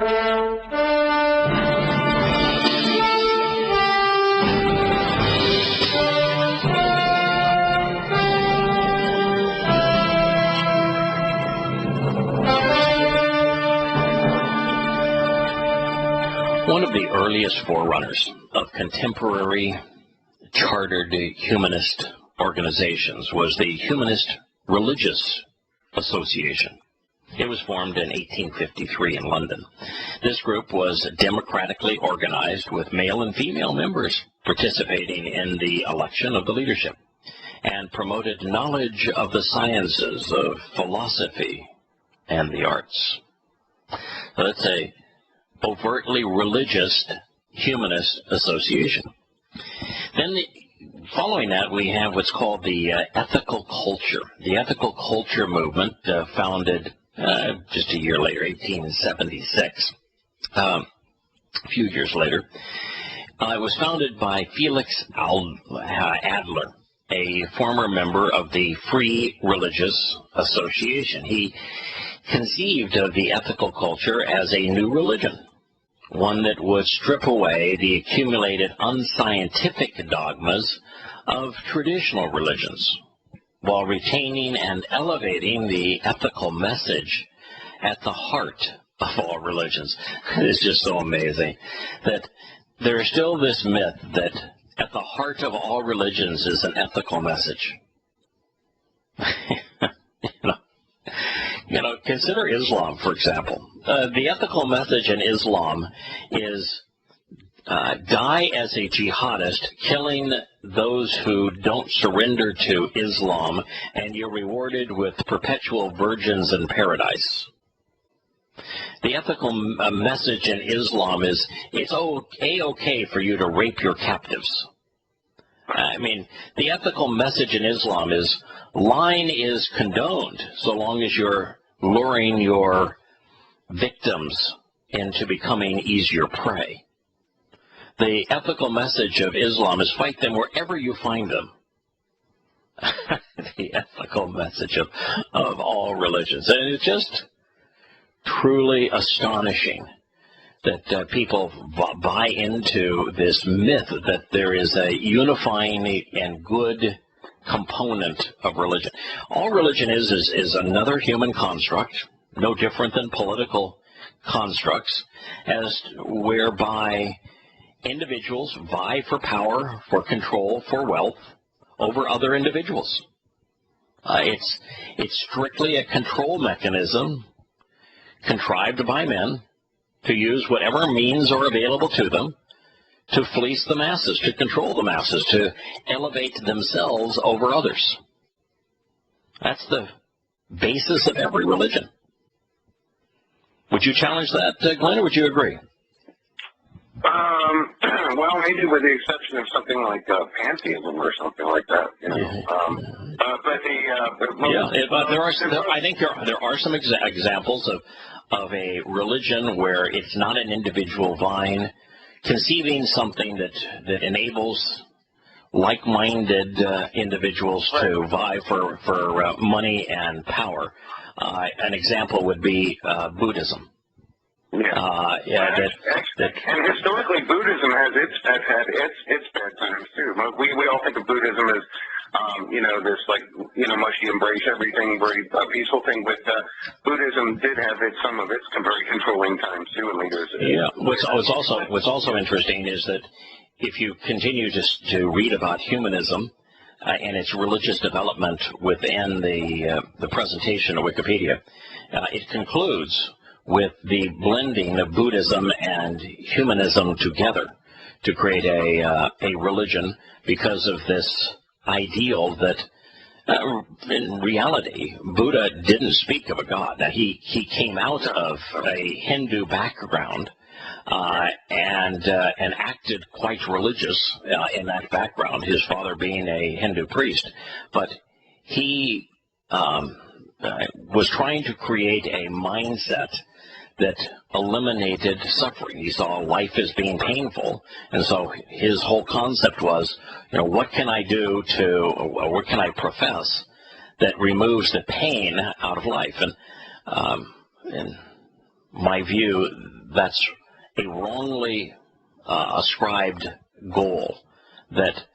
One of the earliest forerunners of contemporary chartered humanist organizations was the Humanist Religious Association. It was formed in 1853 in London. This group was democratically organized with male and female members participating in the election of the leadership, and promoted knowledge of the sciences, of philosophy, and the arts. So that's a overtly religious humanist association. Then following that, we have what's called the ethical culture. The ethical culture movement, founded just a year later, 1876, a few years later. It was founded by Felix Adler, a former member of the Free Religious Association. He conceived of the ethical culture as a new religion, one that would strip away the accumulated unscientific dogmas of traditional religions, while retaining and elevating the ethical message at the heart of all religions. It's just so amazing that there is still this myth that at the heart of all religions is an ethical message. Consider Islam, for example. The ethical message in Islam is die as a jihadist, killing those who don't surrender to Islam, and you're rewarded with perpetual virgins in paradise. The ethical message in Islam is it's okay for you to rape your captives. I mean, the ethical message in Islam is lying is condoned so long as you're luring your victims into becoming easier prey. The ethical message of Islam is fight them wherever you find them. The ethical message of all religions. And it's just truly astonishing that people buy into this myth that there is a unifying and good component of religion. All religion is another human construct, no different than political constructs, as whereby individuals vie for power, for control, for wealth over other individuals. It's strictly a control mechanism contrived by men to use whatever means are available to them to fleece the masses, to control the masses, to elevate themselves over others. That's the basis of every religion. Would you challenge that, Glenn, or would you agree? Well, maybe with the exception of something like pantheism or something like that. I think there are some examples of a religion where it's not an individual vying, conceiving something that enables like-minded individuals to vie for money and power. An example would be Buddhism. And historically, Buddhism has had its bad times too. We all think of Buddhism as this mushy embrace everything, very peaceful thing. But Buddhism did have some of its very controlling times too, and leaders. Yeah. What's also interesting is that if you continue to read about humanism and its religious development within the presentation of Wikipedia, it concludes with the blending of Buddhism and humanism together to create a religion because of this ideal that in reality Buddha didn't speak of a god. Now, he came out of a Hindu background and acted quite religious in that background, his father being a Hindu priest, but he was trying to create a mindset that eliminated suffering. He saw life as being painful, and so his whole concept was, what can I do or what can I profess that removes the pain out of life? And in my view, that's a wrongly ascribed goal. That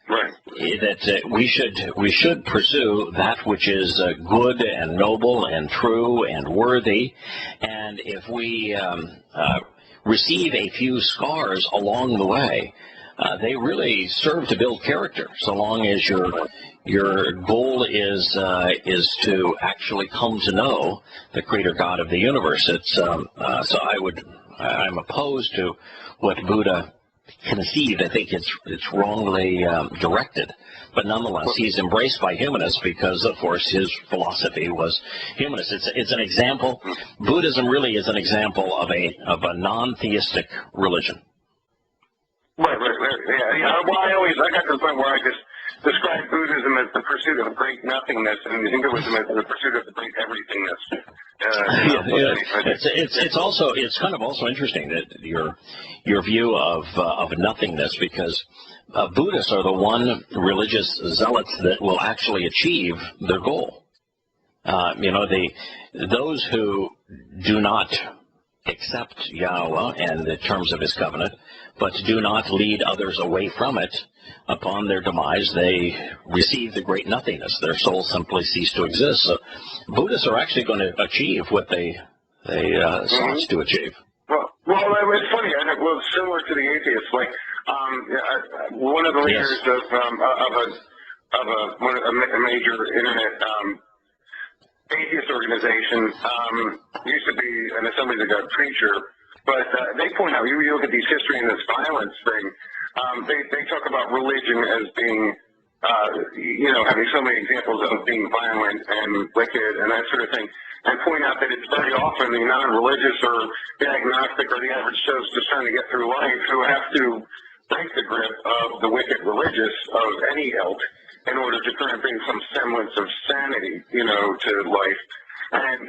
we should pursue that which is good and noble and true and worthy, and if we receive a few scars along the way, they really serve to build character. So long as your goal is to actually come to know the Creator God of the universe. It's so I'm opposed to what Buddha conceived. I think it's wrongly directed, but nonetheless, he's embraced by humanists because, of course, his philosophy was humanist. It's an example. Buddhism really is an example of a non-theistic religion. Right. Yeah. Well, I got to the point where I just described Buddhism as the pursuit of great nothingness, and Hinduism as the pursuit of the great everythingness. It's kind of also interesting that your view of nothingness, because Buddhists are the one religious zealots that will actually achieve their goal. Those who do not accept Yahowah and the terms of his covenant, but do not lead others away from it, upon their demise, they receive the great nothingness. Their souls simply cease to exist. So Buddhists are actually going to achieve what they sought to achieve. Well, it's funny. It was similar to the atheists. Like, one of the leaders of a major internet atheist organization used to be an Assemblies of God preacher, but they point out, you look at these history and this violence thing, they talk about religion as being, having so many examples of being violent and wicked and that sort of thing, and point out that it's very often the non-religious or the agnostic or the average Joe's just trying to get through life who have to break the grip of the wicked religious of any ilk in order to try and bring some semblance of sanity, to life. And,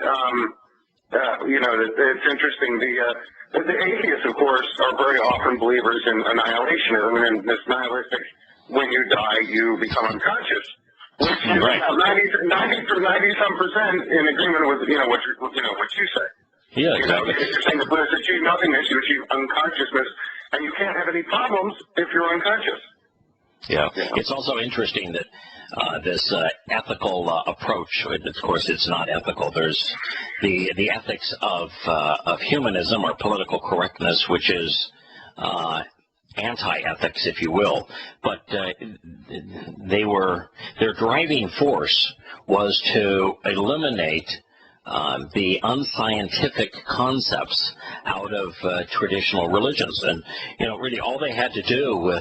it's interesting. The atheists, of course, are very often believers in annihilationism, and this nihilistic, when you die, you become unconscious. Which is right. 90-some% in agreement with, what you say. Yeah, exactly. You're saying the Buddhists achieve nothingness, you achieve unconsciousness, and you can't have any problems if you're unconscious. Yeah. It's also interesting that this ethical approach, of course it's not ethical, there's the ethics of humanism or political correctness, which is anti-ethics, if you will, but their driving force was to eliminate the unscientific concepts out of traditional religions. And, really all they had to do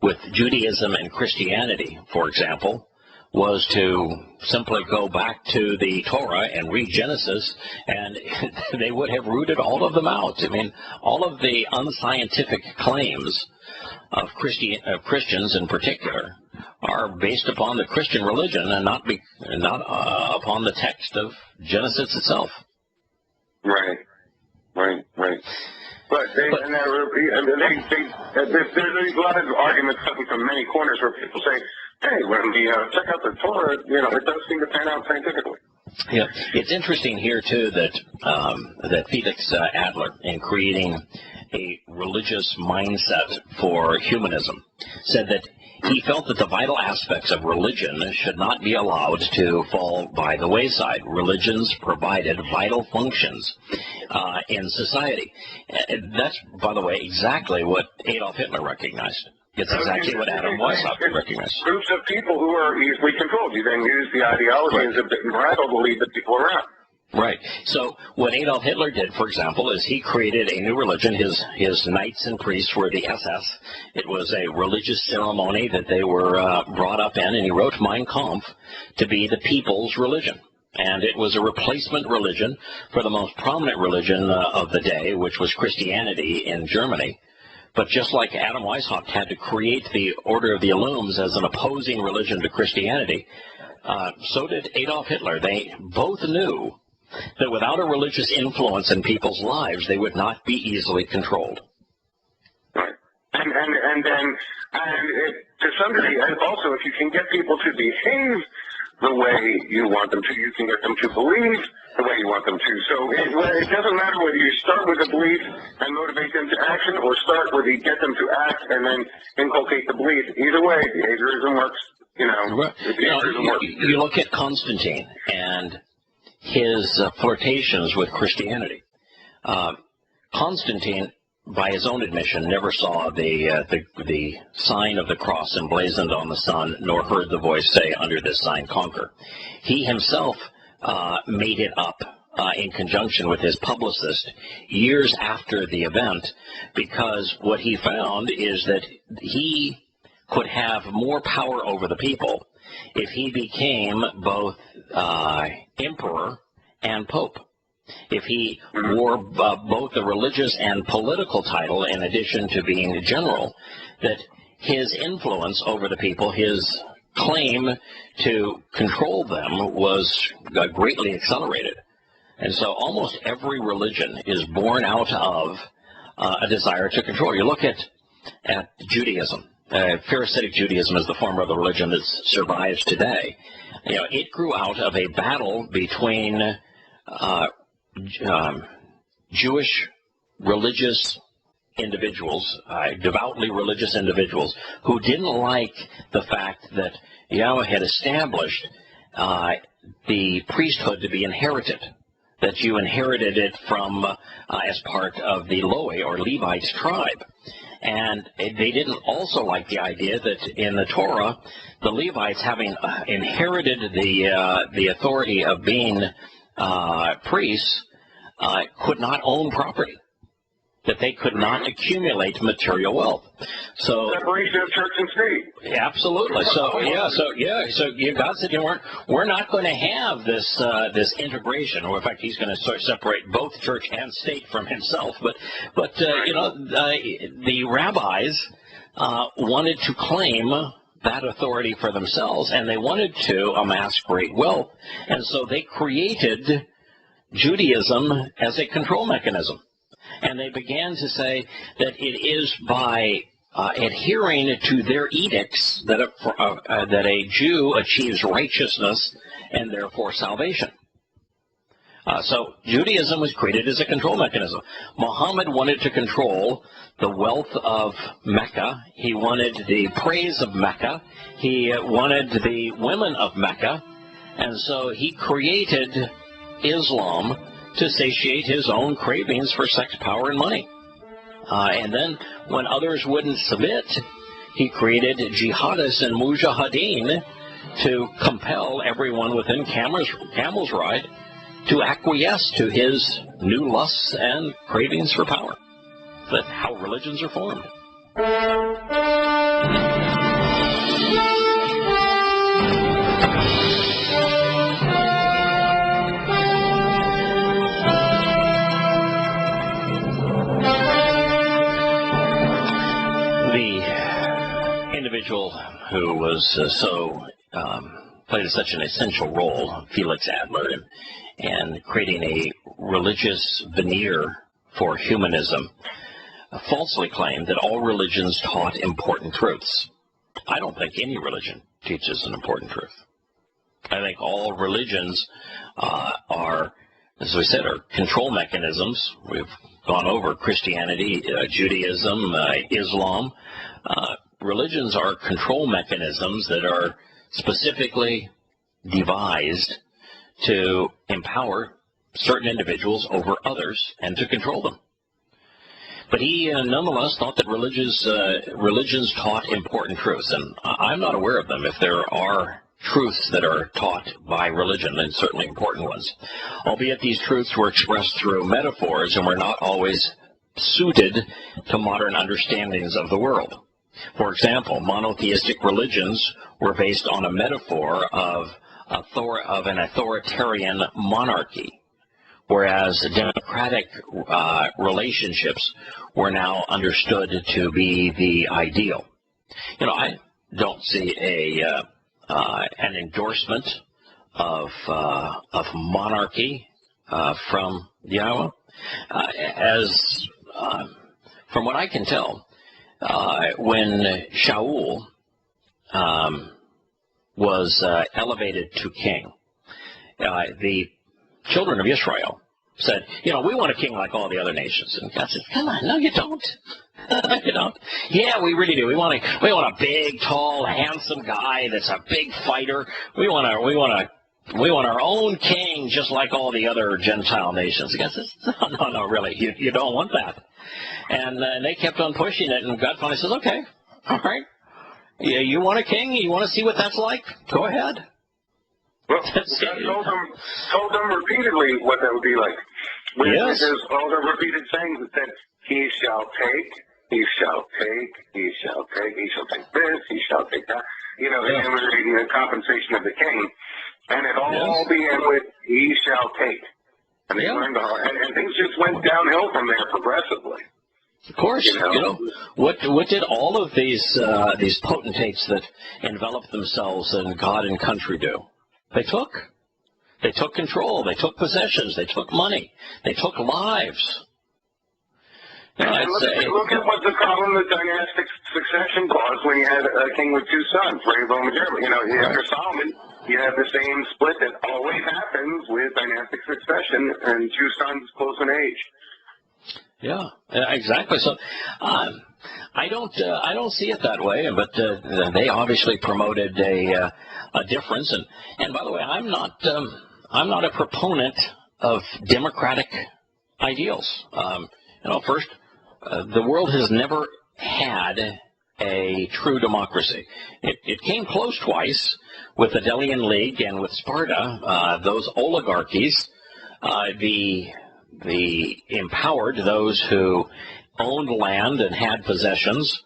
with Judaism and Christianity, for example, was to simply go back to the Torah and read Genesis, and they would have rooted all of them out. I mean, all of the unscientific claims of Christians in particular are based upon the Christian religion and not upon the text of Genesis itself. Right. But there's a lot of arguments coming from many corners where people say, hey, when we check out the Torah, it does seem to pan out scientifically. Yeah, it's interesting here too that Felix Adler, in creating a religious mindset for humanism, said that he felt that the vital aspects of religion should not be allowed to fall by the wayside. Religions provided vital functions in society. That's, by the way, exactly what Adolf Hitler recognized. It's exactly what Adam Weishaupt recognized. Groups of people who are easily controlled. You then use the ideology as a bit rattle to lead the people around. Right. So what Adolf Hitler did, for example, is he created a new religion. His knights and priests were the SS. It was a religious ceremony that they were brought up in, and he wrote Mein Kampf to be the people's religion. And it was a replacement religion for the most prominent religion of the day, which was Christianity in Germany. But just like Adam Weishaupt had to create the Order of the Illums as an opposing religion to Christianity, so did Adolf Hitler. They both knew that without a religious influence in people's lives, they would not be easily controlled. Right. And to some degree, and also if you can get people to behave the way you want them to, you can get them to believe the way you want them to. So it doesn't matter whether you start with a belief and motivate them to action, or start with you get them to act and then inculcate the belief. Either way, behaviorism works. You look at Constantine and his flirtations with Christianity. Constantine, by his own admission, never saw the sign of the cross emblazoned on the sun, nor heard the voice say, "Under this sign conquer." He himself made it up in conjunction with his publicist years after the event, because what he found is that he could have more power over the people if he became both emperor and pope. If he wore both the religious and political title in addition to being a general, that his influence over the people, his claim to control them, was greatly accelerated. And so almost every religion is born out of a desire to control. You look at Judaism. Pharisaic Judaism is the form of the religion that survives today. It grew out of a battle between Jewish religious individuals, devoutly religious individuals, who didn't like the fact that Yahowah had established the priesthood to be inherited, that you inherited it from as part of the Loe or Levites tribe. And they didn't also like the idea that in the Torah, the Levites, having inherited the authority of being priests, could not own property, that they could not accumulate material wealth. So separation of church and state. Absolutely. So God said, we're not going to have this integration. Or in fact, He's going to sort of separate both church and state from Himself. But the rabbis wanted to claim that authority for themselves, and they wanted to amass great wealth, and so they created Judaism as a control mechanism. And they began to say that it is by adhering to their edicts that a Jew achieves righteousness and therefore salvation. So Judaism was created as a control mechanism. Muhammad wanted to control the wealth of Mecca. He wanted the praise of Mecca. He wanted the women of Mecca. And so he created Islam to satiate his own cravings for sex, power, and money. And then when others wouldn't submit, he created jihadists and mujahideen to compel everyone within camel's ride to acquiesce to his new lusts and cravings for power. That's how religions are formed. The individual who was played such an essential role, Felix Adler, and creating a religious veneer for humanism, falsely claimed that all religions taught important truths. I don't think any religion teaches an important truth. I think all religions are, as we said, are control mechanisms. We've gone over Christianity, Judaism, Islam. Religions are control mechanisms that are specifically devised to empower certain individuals over others and to control them. But he nonetheless thought that religions taught important truths, and I'm not aware of them. If there are truths that are taught by religion, and certainly important ones, albeit these truths were expressed through metaphors and were not always suited to modern understandings of the world. For example, monotheistic religions were based on a metaphor of an authoritarian monarchy, whereas democratic relationships were now understood to be the ideal. I don't see an endorsement of monarchy from Yahowah. From what I can tell, when Shaul was elevated to king, the children of Israel, said, you know, we want a king like all the other nations. And God said, come on, no, you don't. You don't. Yeah, we really do. We want a big, tall, handsome guy that's a big fighter. We want our own king, just like all the other Gentile nations. God says, no, really, you don't want that. And they kept on pushing it, and God finally says, okay, all right. Yeah, you want a king? You want to see what that's like? Go ahead. Well, God told them repeatedly what that would be like. Yes. There's all the repeated sayings that said, he shall take, he shall take, he shall take, he shall take this, he shall take that. You know, and we're reading the compensation of the king. And it all began with, he shall take. And they learned and things just went downhill from there progressively. Of course, you know what did all of these potentates that enveloped themselves in God and country do? They took control. They took possessions. They took money. They took lives. You know, look at what the problem with dynastic succession was when you had a king with two sons, Rehoboam and Jeroboam. You know, after Solomon, you have the same split that always happens with dynastic succession and two sons close in age. Yeah, exactly. So I don't see it that way, but they obviously promoted a difference. And by the way, I'm not a proponent of democratic ideals. First, the world has never had a true democracy. It came close twice with the Delian League and with Sparta. Those oligarchies, the empowered, those who owned land and had possessions,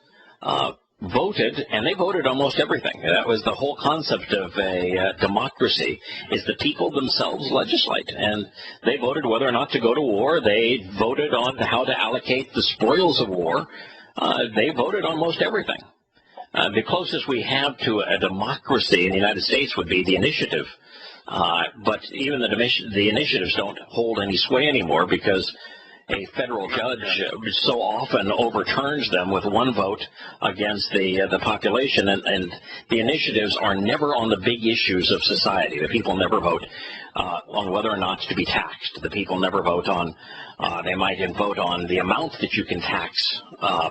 voted, and they voted almost everything. That was the whole concept of a democracy, is the people themselves legislate. And they voted whether or not to go to war. They voted on how to allocate the spoils of war. They voted on most everything. The closest we have to a democracy in the United States would be the initiative. But even the initiatives don't hold any sway anymore because a federal judge so often overturns them with one vote against the population, and the initiatives are never on the big issues of society. The people never vote on whether or not to be taxed. The people never vote on, they might vote on the amount that you can tax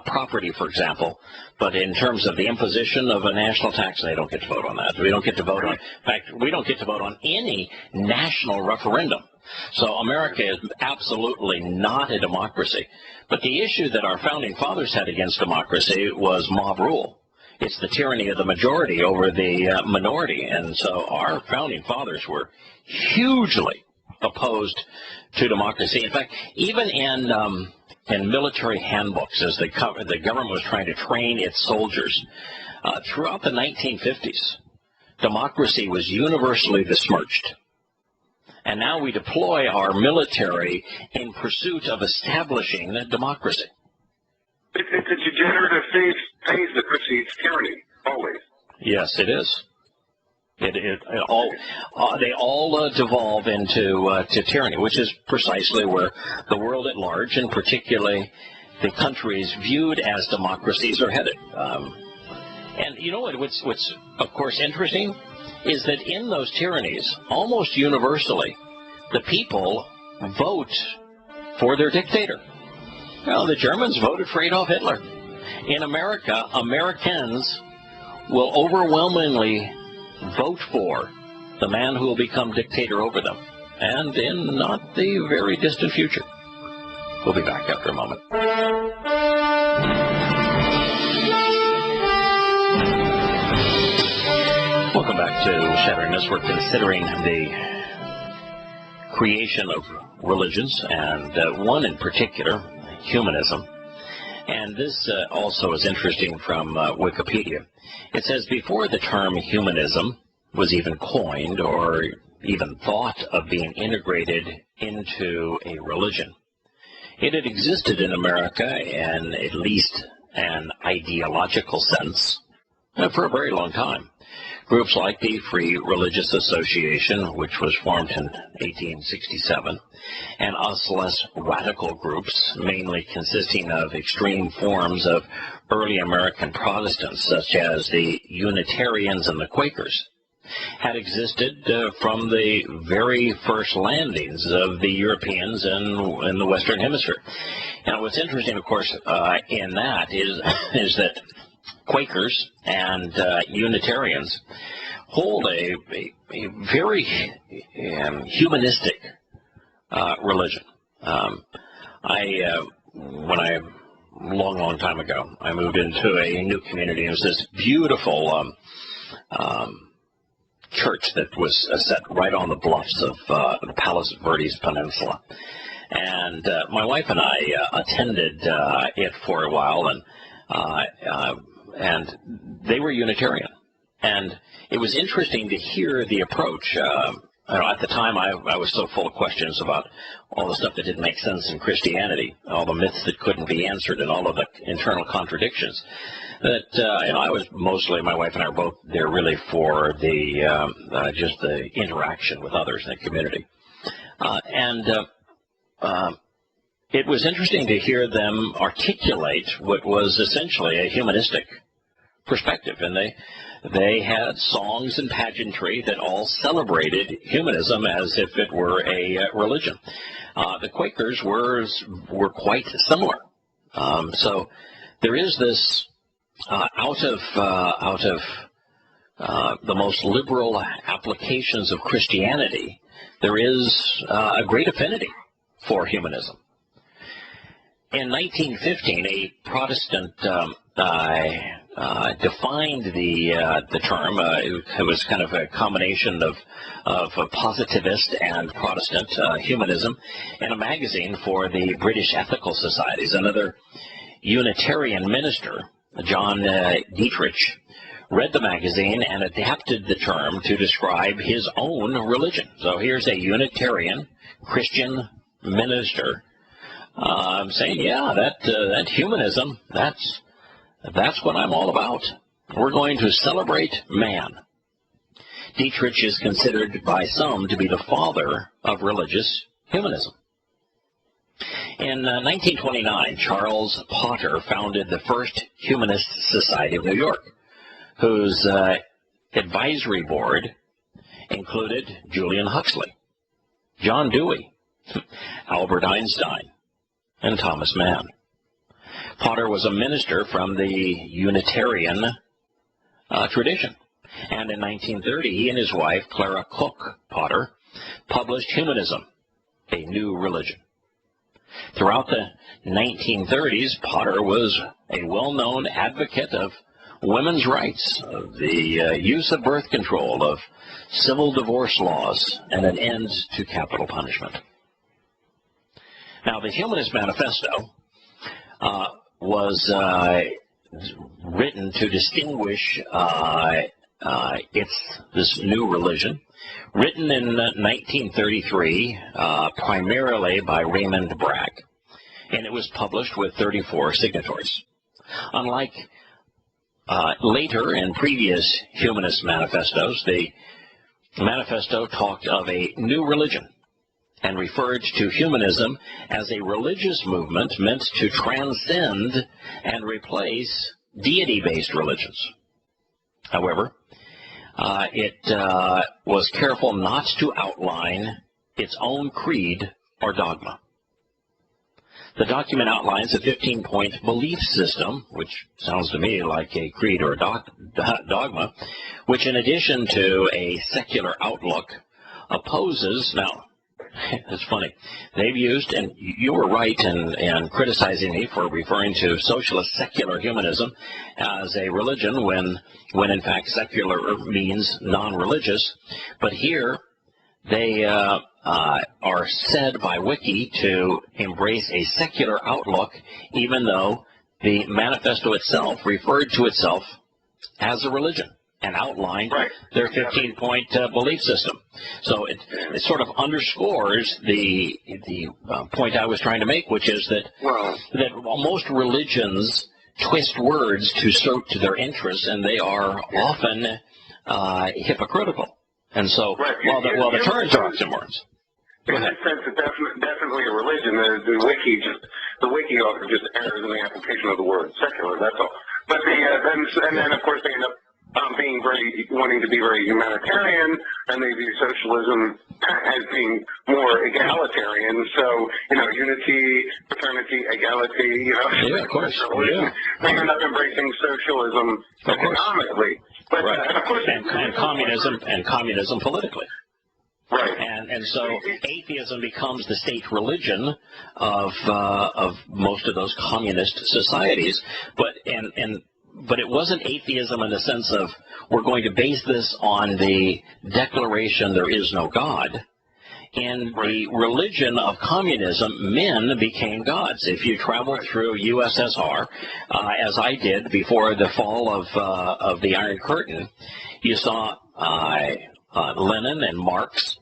property, for example, but in terms of the imposition of a national tax, they don't get to vote on that. We don't get to vote on, in fact, we don't get to vote on any national referendum. So America is absolutely not a democracy. But the issue that our founding fathers had against democracy was mob rule. It's the tyranny of the majority over the minority. And so our founding fathers were hugely opposed to democracy. In fact, even in military handbooks, as the government was trying to train its soldiers, throughout the 1950s, democracy was universally besmirched. And now we deploy our military in pursuit of establishing a democracy. It's a degenerative phase that precedes tyranny, always. Yes, it is. They all devolve into tyranny, which is precisely where the world at large, and particularly the countries viewed as democracies, are headed. And you know what's of course interesting is that in those tyrannies, almost universally, the people vote for their dictator. Well, the Germans voted for Adolf Hitler. In America, Americans will overwhelmingly vote for the man who will become dictator over them, and in not the very distant future. We'll be back after a moment. Welcome back to Shattering Myths. We're considering the creation of religions, and one in particular, humanism. And this also is interesting from Wikipedia. It says, before the term humanism was even coined or even thought of being integrated into a religion, it had existed in America in at least an ideological sense for a very long time. Groups like the Free Religious Association, which was formed in 1867, and us less radical groups, mainly consisting of extreme forms of early American Protestants, such as the Unitarians and the Quakers, had existed from the very first landings of the Europeans in the Western Hemisphere. Now, what's interesting, of course, in that is that Quakers and Unitarians hold a very humanistic religion. Long time ago, I moved into a new community. It was this beautiful church that was set right on the bluffs of the Palos Verdes Peninsula. And my wife and I attended it for a while, and they were Unitarian. And it was interesting to hear the approach. At the time, I was so full of questions about all the stuff that didn't make sense in Christianity, all the myths that couldn't be answered, and all of the internal contradictions. That I was mostly, my wife and I were both there really for the just the interaction with others in the community, it was interesting to hear them articulate what was essentially a humanistic perspective, and they had songs and pageantry that all celebrated humanism as if it were a religion. The Quakers were quite similar. So there is this out of the most liberal applications of Christianity, there is a great affinity for humanism. In 1915, a Protestant defined the term. It was kind of a combination of positivist and Protestant humanism in a magazine for the British Ethical Societies. Another Unitarian minister, John Dietrich, read the magazine and adapted the term to describe his own religion. So here's a Unitarian Christian minister saying, yeah, that humanism, that's what I'm all about. We're going to celebrate man. Dietrich is considered by some to be the father of religious humanism. In 1929, Charles Potter founded the first Humanist Society of New York, whose advisory board included Julian Huxley, John Dewey, Albert Einstein, and Thomas Mann. Potter was a minister from the Unitarian tradition, and in 1930, he and his wife, Clara Cook Potter, published Humanism, a New Religion. Throughout the 1930s, Potter was a well-known advocate of women's rights, of the use of birth control, of civil divorce laws, and an end to capital punishment. Now, the Humanist Manifesto was written to distinguish this new religion, written in 1933, primarily by Raymond Bragg, and it was published with 34 signatories. Unlike later and previous humanist manifestos, the manifesto talked of a new religion and referred to humanism as a religious movement meant to transcend and replace deity-based religions. However, it was careful not to outline its own creed or dogma. The document outlines a 15-point belief system, which sounds to me like a creed or a dogma, which in addition to a secular outlook opposes, now, it's funny, they've used, and you were right in criticizing me for referring to socialist secular humanism as a religion when in fact secular means non-religious, but here they are said by Wiki to embrace a secular outlook, even though the manifesto itself referred to itself as a religion and outlined their 15-point belief system. So it sort of underscores the point I was trying to make, which is that most religions twist words to suit their interests, and they are often hypocritical. And so, while the terms are oxymorons. In that sense, it's definitely a religion. The wiki author just errs in the application of the word secular. That's all. But and then of course they end up wanting to be very humanitarian, and they view socialism as being more egalitarian. So, unity, fraternity, egality, Yeah, of course. Yeah. They end up embracing socialism economically. But, right. And of course, and communism politically. Right. And so atheism becomes the state religion of most of those communist societies. But it wasn't atheism in the sense of we're going to base this on the declaration there is no God. In the religion of communism, men became gods. If you traveled through USSR, as I did before the fall of the Iron Curtain, you saw Lenin and Marx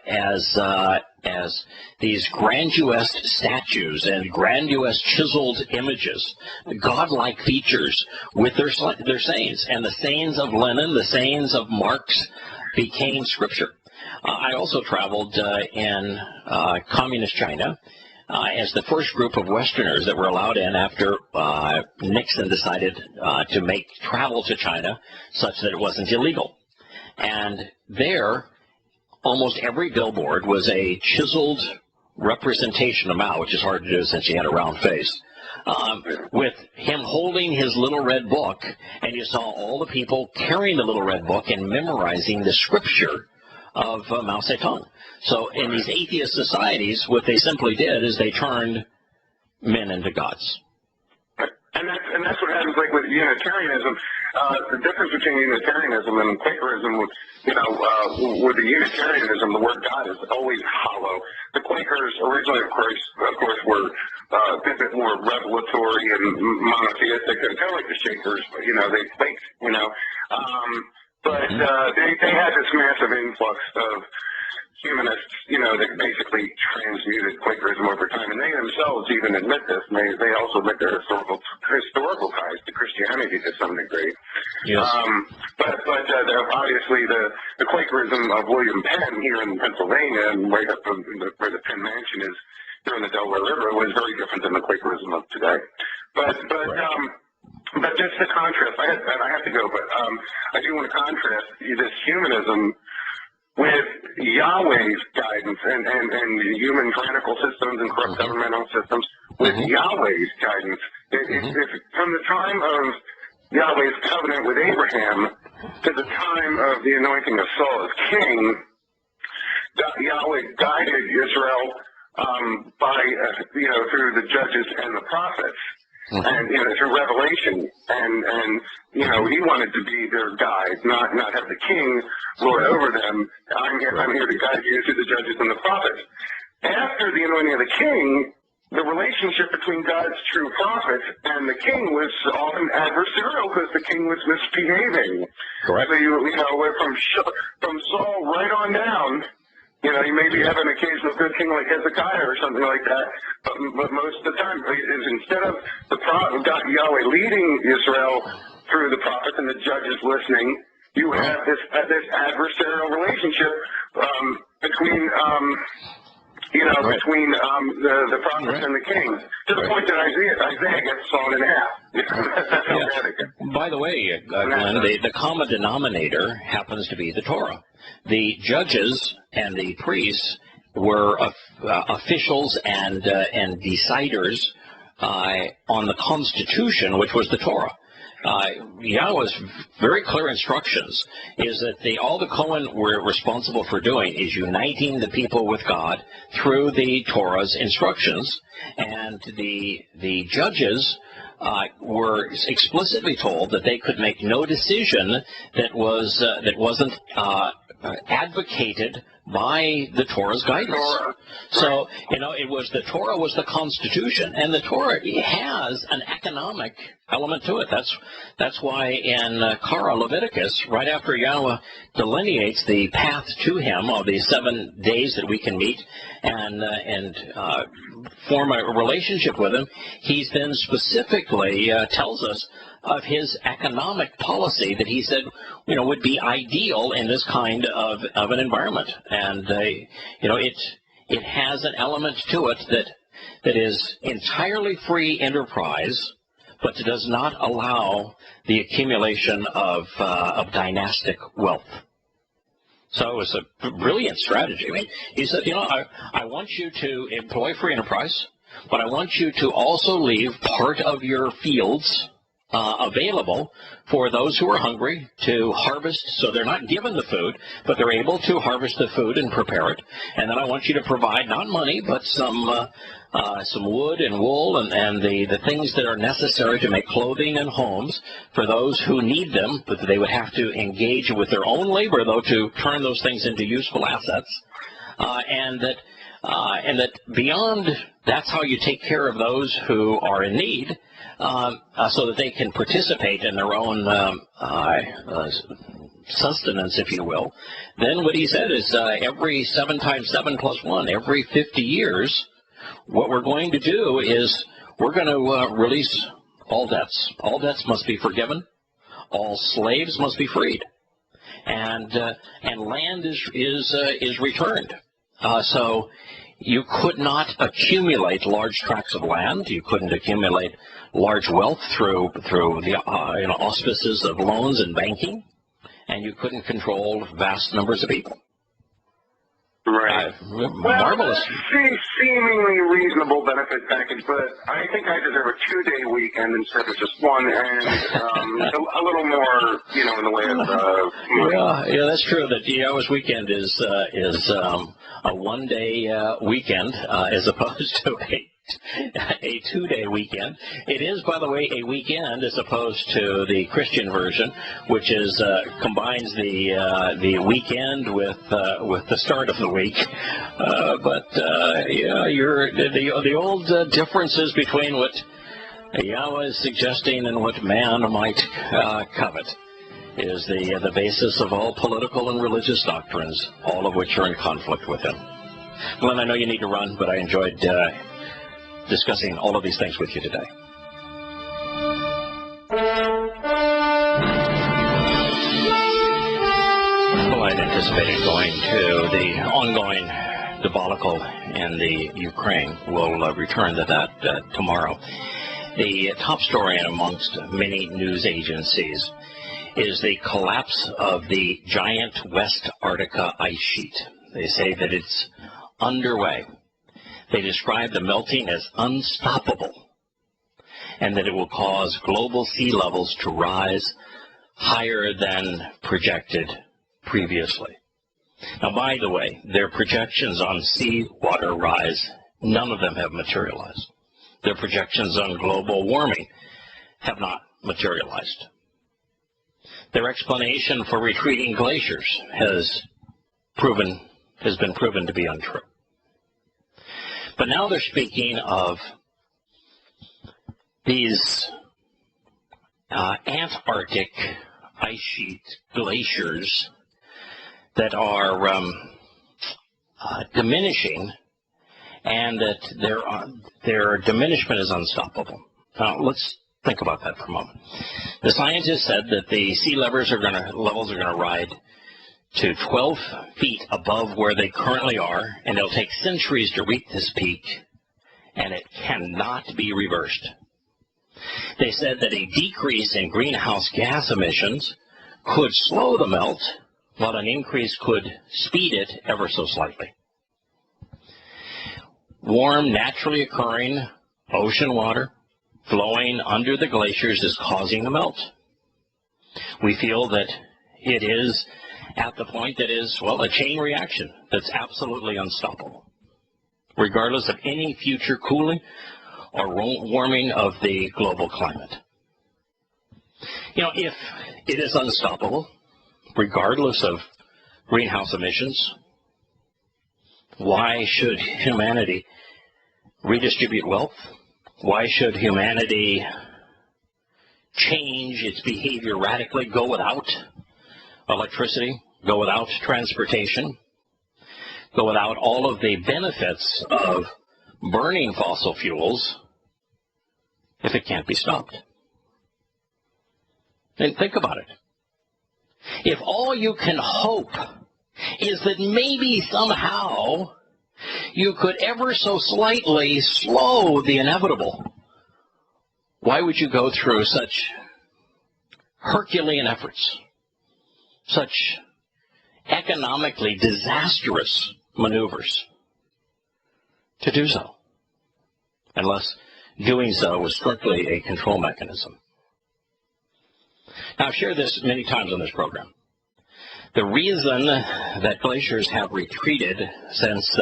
as these grandiose statues and grandiose chiseled images, godlike features with their sayings. And the sayings of Lenin, the sayings of Marx became scripture. I also traveled in communist China as the first group of Westerners that were allowed in after Nixon decided to make travel to China such that it wasn't illegal. And there, almost every billboard was a chiseled representation of Mao, which is hard to do since he had a round face, with him holding his little red book, and you saw all the people carrying the little red book and memorizing the scripture of Mao Zedong. So in these atheist societies, what they simply did is they turned men into gods. And that's what happens, like with Unitarianism. The difference between Unitarianism and Quakerism, with the Unitarianism, the word God is always hollow. The Quakers originally, of course, were a bit more revelatory and monotheistic, and kind of like the Shakers, but they faked, But they had this massive influx of humanists, that basically transmuted Quakerism over time, and they themselves even admit this. And they also admit their historical ties to Christianity to some degree. Yes. But obviously the Quakerism of William Penn here in Pennsylvania, and right up where the Penn Mansion is here in the Delaware River, was very different than the Quakerism of today. But just to contrast, I have to go, but I do want to contrast this humanism with Yahweh's guidance and human tyrannical systems and corrupt governmental systems, with Yahweh's guidance. If from the time of Yahweh's covenant with Abraham to the time of the anointing of Saul as king, Yahweh guided Israel through the judges and the prophets. And through revelation, and he wanted to be their guide, not have the king lord over them. I'm here to guide you through the judges and the prophets. After the anointing of the king, the relationship between God's true prophets and the king was often adversarial because the king was misbehaving. Correct. So from Saul right on down. You maybe have an occasional good king like Hezekiah or something like that, but most of the time, instead of Yahweh leading Israel through the prophets and the judges listening, you have this adversarial relationship between the prophets and the kings, to the point that Isaiah gets sawn in half. By the way, Glenn, the common denominator happens to be the Torah. The judges and the priests were officials and deciders on the Constitution, which was the Torah. Yahweh's very clear instructions is that all the Cohen were responsible for doing is uniting the people with God through the Torah's instructions, and the judges were explicitly told that they could make no decision that wasn't advocated by the Torah's guidance. So, it was the Torah was the Constitution, and the Torah has an economic element to it. That's why in Leviticus, right after Yahweh delineates the path to Him of the 7 days that we can meet and form a relationship with Him, He then specifically tells us of His economic policy that He said, would be ideal in this kind of an environment. And, it has an element to it that is entirely free enterprise, but it does not allow the accumulation of dynastic wealth. So it was a brilliant strategy. I mean, he said, I want you to employ free enterprise, but I want you to also leave part of your fields available for those who are hungry to harvest. So they're not given the food, but they're able to harvest the food and prepare it. And then I want you to provide not money, but some wood and wool and the things that are necessary to make clothing and homes for those who need them, but they would have to engage with their own labor, though, to turn those things into useful assets. And that beyond, that's how you take care of those who are in need, so that they can participate in their own sustenance, if you will. Then what he said is every 7 times 7 plus 1, every 50 years, what we're going to do is we're going to release all debts. All debts must be forgiven. All slaves must be freed. And land is returned. So you could not accumulate large tracts of land. You couldn't accumulate large wealth through the auspices of loans and banking, and you couldn't control vast numbers of people. Right. Marvelous. Well, seemingly reasonable benefit package, but I think I deserve a 2-day weekend instead of just one, and a little more, in the way of. Yeah, that's true. The Yahowah's weekend is a 1-day weekend as opposed to a 2-day weekend. It is, by the way, a weekend as opposed to the Christian version, which is combines the weekend with the start of the week. The old differences between what Yahowah is suggesting and what man might covet is the basis of all political and religious doctrines, all of which are in conflict with him. Glenn, I know you need to run, but I enjoyed discussing all of these things with you today. Well, I'd anticipated going to the ongoing debacle in the Ukraine. We'll return to that tomorrow. The top story amongst many news agencies is the collapse of the giant West Antarctica ice sheet. They say that it's underway. They describe the melting as unstoppable and that it will cause global sea levels to rise higher than projected previously. Now, by the way, their projections on sea water rise, none of them have materialized. Their projections on global warming have not materialized. Their explanation for retreating glaciers has been proven to be untrue. But now they're speaking of these Antarctic ice sheet glaciers that are diminishing, and that their diminishment is unstoppable. Now, let's think about that for a moment. The scientists said that the sea levels are going to rise to 12 feet above where they currently are, and it'll take centuries to reach this peak, and it cannot be reversed. They said that a decrease in greenhouse gas emissions could slow the melt, while an increase could speed it ever so slightly. Warm, naturally occurring ocean water flowing under the glaciers is causing the melt. We feel that it is at the point that is, a chain reaction that's absolutely unstoppable, regardless of any future cooling or warming of the global climate. If it is unstoppable, regardless of greenhouse emissions, why should humanity redistribute wealth? Why should humanity change its behavior radically, go without electricity, go without transportation, go without all of the benefits of burning fossil fuels if it can't be stopped? And think about it. If all you can hope is that maybe somehow you could ever so slightly slow the inevitable, Why would you go through such Herculean efforts, such economically disastrous maneuvers to do so, unless doing so was strictly a control mechanism? Now, I've shared this many times on this program. The reason that glaciers have retreated since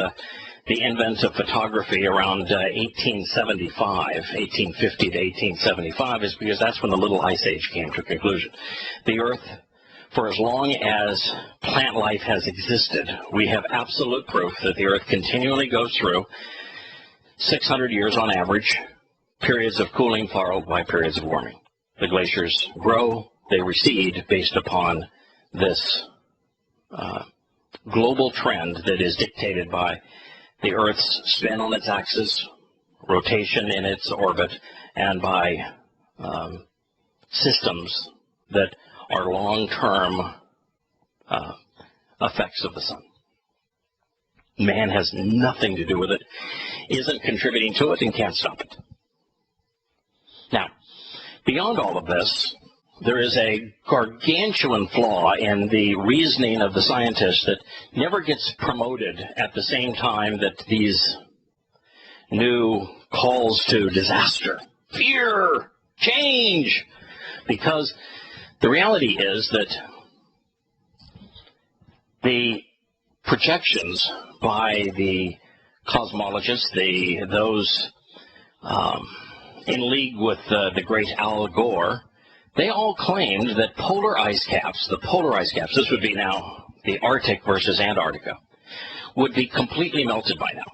the advent of photography around 1850 to 1875, is because that's when the Little Ice Age came to a conclusion. The Earth, for as long as plant life has existed, we have absolute proof that the Earth continually goes through 600 years on average, periods of cooling followed by periods of warming. The glaciers grow, they recede based upon this global trend that is dictated by the Earth's spin on its axis, rotation in its orbit, and by systems that are long-term effects of the sun. Man has nothing to do with it, isn't contributing to it, and can't stop it. Now, beyond all of this, there is a gargantuan flaw in the reasoning of the scientists that never gets promoted at the same time that these new calls to disaster, fear, change, because the reality is that the projections by the cosmologists, those in league with the great Al Gore, they all claimed that polar ice caps, this would be now the Arctic versus Antarctica, would be completely melted by now.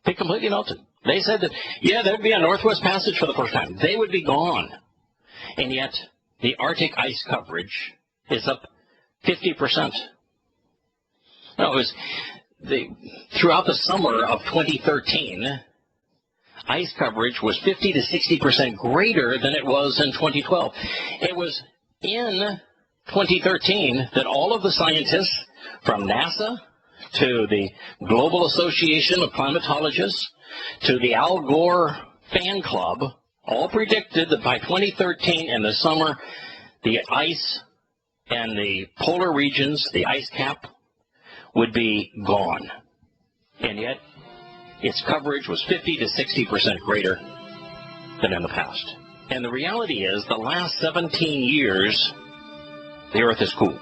Be completely melted. They said that, yeah, there'd be a Northwest Passage for the first time. They would be gone. And yet, the Arctic ice coverage is up 50%. No, it was throughout the summer of 2013, ice coverage was 50 to 60% greater than it was in 2012. It was in 2013 that all of the scientists from NASA to the Global Association of Climatologists to the Al Gore fan club all predicted that by 2013 in the summer, the ice and the polar regions, the ice cap, would be gone. And yet, its coverage was 50 to 60% greater than in the past. And the reality is, the last 17 years, the Earth has cooled.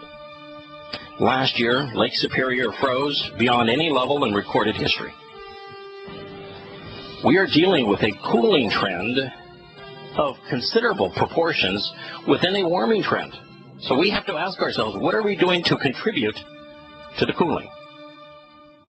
Last year, Lake Superior froze beyond any level in recorded history. We are dealing with a cooling trend of considerable proportions within a warming trend. So we have to ask ourselves, what are we doing to contribute to the cooling?